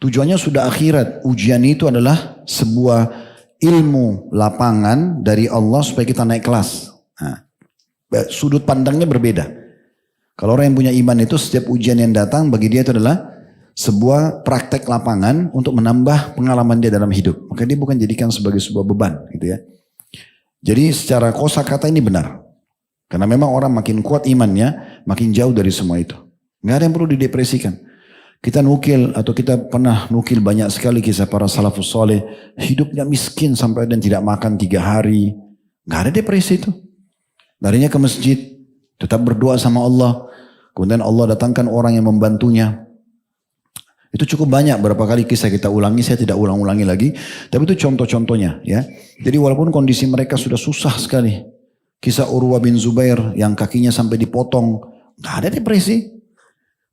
Tujuannya sudah akhirat. Ujian itu adalah sebuah ilmu lapangan dari Allah supaya kita naik kelas. Nah, sudut pandangnya berbeda. Kalau orang yang punya iman itu setiap ujian yang datang bagi dia itu adalah sebuah praktek lapangan untuk menambah pengalaman dia dalam hidup. Maka dia bukan jadikan sebagai sebuah beban gitu ya. Jadi secara kosakata ini benar. Karena memang orang makin kuat imannya, makin jauh dari semua itu. Nggak ada yang perlu didepresikan. Kita nukil atau kita pernah nukil banyak sekali kisah para salafus soleh. Hidupnya miskin sampai dan tidak makan 3 hari. Nggak ada depresi itu. Larinya ke masjid. Tetap berdoa sama Allah. Kemudian Allah datangkan orang yang membantunya. Itu cukup banyak berapa kali kisah kita ulangi. Saya tidak ulang-ulangi lagi. Tapi itu contoh-contohnya ya. Jadi walaupun kondisi mereka sudah susah sekali. Kisah Urwah bin Zubair yang kakinya sampai dipotong. Nggak ada depresi.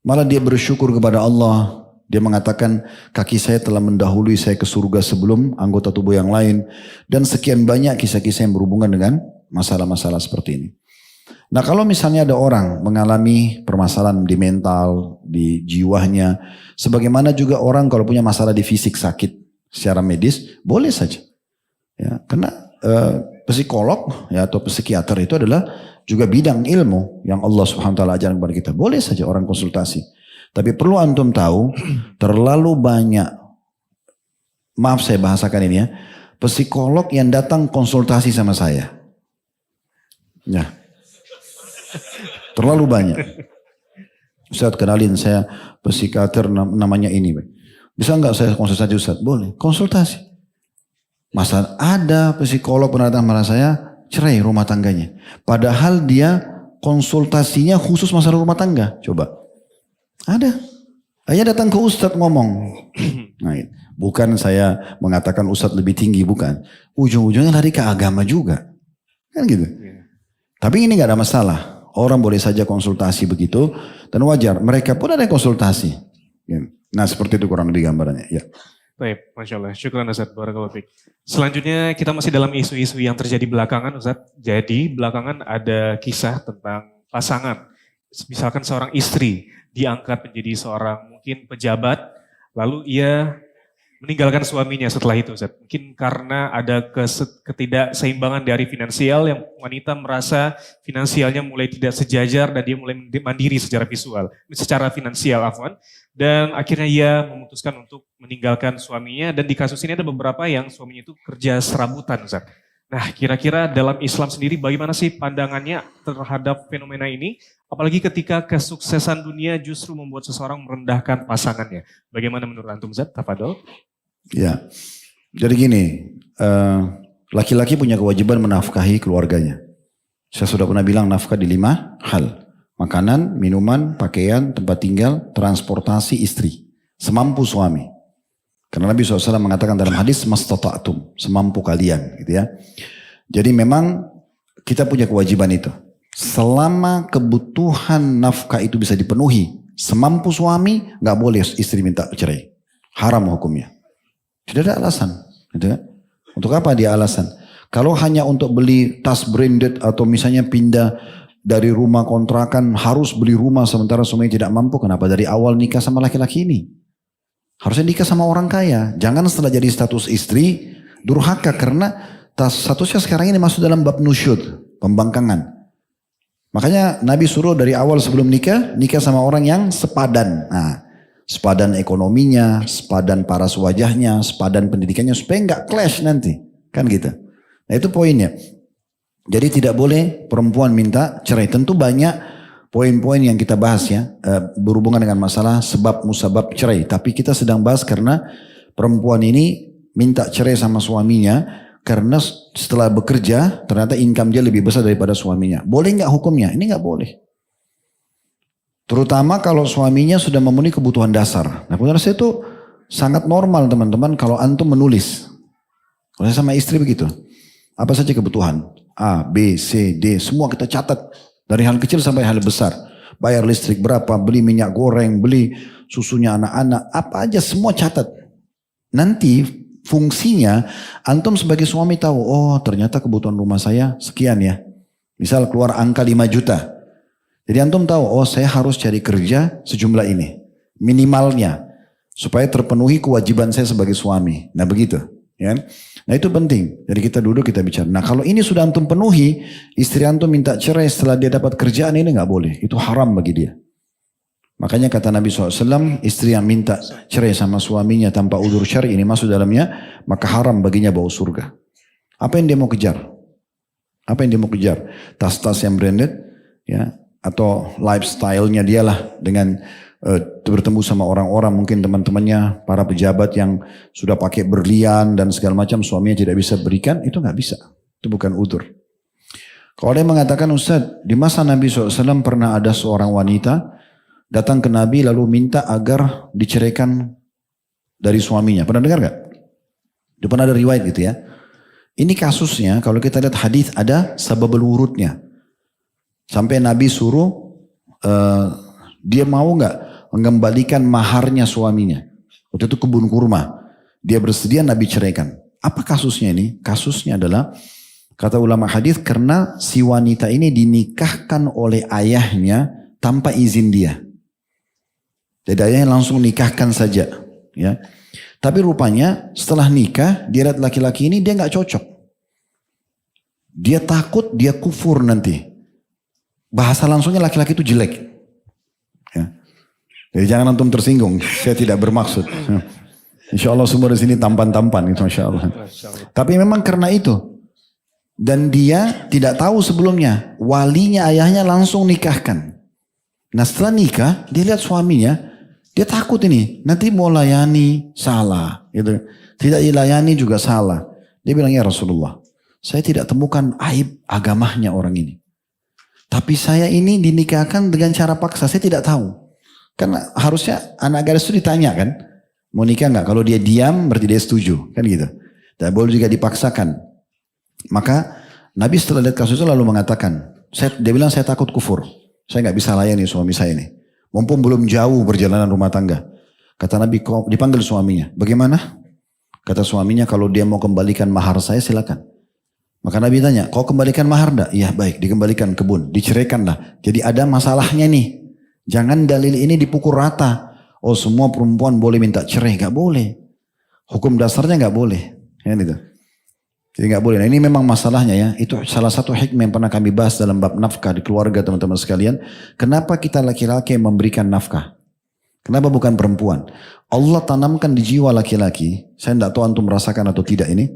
Malah dia bersyukur kepada Allah. Dia mengatakan kaki saya telah mendahului saya ke surga sebelum anggota tubuh yang lain. Dan sekian banyak kisah-kisah yang berhubungan dengan masalah-masalah seperti ini. Nah kalau misalnya ada orang mengalami permasalahan di mental, di jiwanya. Sebagaimana juga orang kalau punya masalah di fisik sakit secara medis, boleh saja. Ya, karena psikolog ya, atau psikiater itu adalah juga bidang ilmu yang Allah Subhanahu wa taala ajarkan kepada kita. Boleh saja orang konsultasi. Tapi perlu antum tahu, terlalu banyak, maaf saya bahasakan ini ya, psikolog yang datang konsultasi sama saya. Ya. Terlalu banyak. Ustaz kenalin saya psikiater namanya ini. Bisa enggak saya konsultasi Ustaz? Boleh, konsultasi. Masa ada psikolog pernah datang sama saya, cerai rumah tangganya. Padahal dia konsultasinya khusus masalah rumah tangga. Coba. Ada. Ayah datang ke Ustadz ngomong. Nah, bukan saya mengatakan Ustadz lebih tinggi, bukan. Ujung-ujungnya lari ke agama juga. Kan gitu. Tapi ini gak ada masalah. Orang boleh saja konsultasi begitu. Dan wajar. Mereka pun ada konsultasi. Nah seperti itu kurang lebih gambarannya. Ya. Baik, Masya Allah. Syukuran Ustaz. Barakallahu fiik. Selanjutnya kita masih dalam isu-isu yang terjadi belakangan Ustaz. Jadi belakangan ada kisah tentang pasangan. Misalkan seorang istri diangkat menjadi seorang mungkin pejabat. Lalu ia meninggalkan suaminya setelah itu Ustaz. Mungkin karena ada ketidakseimbangan dari finansial yang wanita merasa finansialnya mulai tidak sejajar dan dia mulai mandiri secara finansial afwan. Dan akhirnya ia memutuskan untuk meninggalkan suaminya dan di kasus ini ada beberapa yang suaminya itu kerja serabutan Ustaz. Nah kira-kira dalam Islam sendiri bagaimana sih pandangannya terhadap fenomena ini? Apalagi ketika kesuksesan dunia justru membuat seseorang merendahkan pasangannya. Bagaimana menurut antum Ustaz? Tafadhol. Ya, jadi gini, laki-laki punya kewajiban menafkahi keluarganya. Saya sudah pernah bilang nafkah di 5 hal. Makanan, minuman, pakaian, tempat tinggal, transportasi istri. Semampu suami. Karena Nabi SAW mengatakan dalam hadis, mastata'tum, semampu kalian. Gitu ya. Jadi memang kita punya kewajiban itu. Selama kebutuhan nafkah itu bisa dipenuhi, semampu suami, gak boleh istri minta cerai. Haram hukumnya. Tidak ada alasan. Gitu kan? Untuk apa dia alasan? Kalau hanya untuk beli tas branded atau misalnya pindah dari rumah kontrakan harus beli rumah sementara suaminya tidak mampu. Kenapa dari awal nikah sama laki-laki ini? Harusnya nikah sama orang kaya. Jangan setelah jadi status istri durhaka karena statusnya sekarang ini masuk dalam bab nusyud, pembangkangan. Makanya Nabi suruh dari awal sebelum nikah sama orang yang sepadan. Nah, sepadan ekonominya, sepadan paras wajahnya, sepadan pendidikannya supaya nggak clash nanti. Kan gitu. Nah itu poinnya. Jadi tidak boleh perempuan minta cerai. Tentu banyak poin-poin yang kita bahas ya. Berhubungan dengan masalah sebab musabab cerai. Tapi kita sedang bahas karena perempuan ini minta cerai sama suaminya. Karena setelah bekerja ternyata income dia lebih besar daripada suaminya. Boleh nggak hukumnya? Ini nggak boleh. Terutama kalau suaminya sudah memenuhi kebutuhan dasar. Nah kebutuhan dasar itu sangat normal teman-teman kalau antum menulis. Kalau saya sama istri begitu. Apa saja kebutuhan? A, B, C, D, semua kita catat. Dari hal kecil sampai hal besar. Bayar listrik berapa, beli minyak goreng, beli susunya anak-anak. Apa aja semua catat. Nanti fungsinya antum sebagai suami tahu. Oh ternyata kebutuhan rumah saya sekian ya. Misal keluar angka 5 juta. Jadi antum tahu, oh saya harus cari kerja sejumlah ini. Minimalnya. supaya terpenuhi kewajiban saya sebagai suami. Nah begitu. Ya. Nah itu penting. Jadi kita duduk kita bicara. Nah kalau ini sudah antum penuhi, istri antum minta cerai setelah dia dapat kerjaan, ini nggak boleh. Itu haram bagi dia. Makanya kata Nabi SAW, istri yang minta cerai sama suaminya tanpa udzur syar'i ini masuk dalamnya, maka haram baginya bau surga. Apa yang dia mau kejar? Apa yang dia mau kejar? Tas-tas yang branded, ya, atau lifestyle-nya dia lah dengan bertemu sama orang-orang, mungkin teman-temannya, para pejabat yang sudah pakai berlian dan segala macam, suaminya tidak bisa berikan, itu nggak bisa. Itu bukan udzur. Kalau dia mengatakan, Ustaz, di masa Nabi SAW pernah ada seorang wanita datang ke Nabi lalu minta agar diceraikan dari suaminya. Pernah dengar gak? Itu pernah ada riwayat gitu ya. Ini kasusnya kalau kita lihat hadis ada sababul wurudnya. Sampai Nabi suruh dia mau gak mengembalikan maharnya suaminya. Waktu itu kebun kurma. Dia bersedia, Nabi ceraikan. Apa kasusnya ini? Kasusnya adalah kata ulama hadis karena si wanita ini dinikahkan oleh ayahnya tanpa izin dia. Jadi ayahnya langsung nikahkan saja, ya. Tapi rupanya setelah nikah, dia lihat laki-laki ini dia nggak cocok. Dia takut dia kufur nanti. Bahasa langsungnya laki-laki itu jelek. Ya. Jadi jangan antum tersinggung, saya tidak bermaksud. Insya Allah semua di sini tampan-tampan, itu Masya Allah. Tapi memang karena itu. Dan dia tidak tahu sebelumnya, walinya ayahnya langsung nikahkan. Nah setelah nikah, dia lihat suaminya, dia takut ini, nanti mau layani salah, gitu. Tidak dilayani juga salah. Dia bilang, ya Rasulullah, saya tidak temukan aib agamanya orang ini. Tapi saya ini dinikahkan dengan cara paksa, saya tidak tahu. Karena harusnya anak gadis itu ditanya kan, mau nikah nggak? Kalau dia diam berarti dia setuju, kan gitu. Dan boleh juga dipaksakan. Maka Nabi setelah lihat kasus itu lalu mengatakan, dia bilang saya takut kufur, saya nggak bisa layani suami saya ini. Mumpung belum jauh perjalanan rumah tangga. Kata Nabi, dipanggil suaminya. Bagaimana? Kata suaminya, kalau dia mau kembalikan mahar saya silakan. Maka Nabi tanya, kau kembalikan mahar enggak? Iya baik, dikembalikan kebun, diceraikanlah. Jadi ada masalahnya nih. Jangan dalil ini dipukul rata. Oh semua perempuan boleh minta cerai, nggak boleh. Hukum dasarnya nggak boleh. Ya gitu. Jadi nggak boleh. Nah ini memang masalahnya ya. Itu salah satu hikmah yang pernah kami bahas dalam bab nafkah di keluarga teman-teman sekalian. Kenapa kita laki-laki yang memberikan nafkah? Kenapa bukan perempuan? Allah tanamkan di jiwa laki-laki. Saya tidak tahu antum merasakan atau tidak ini.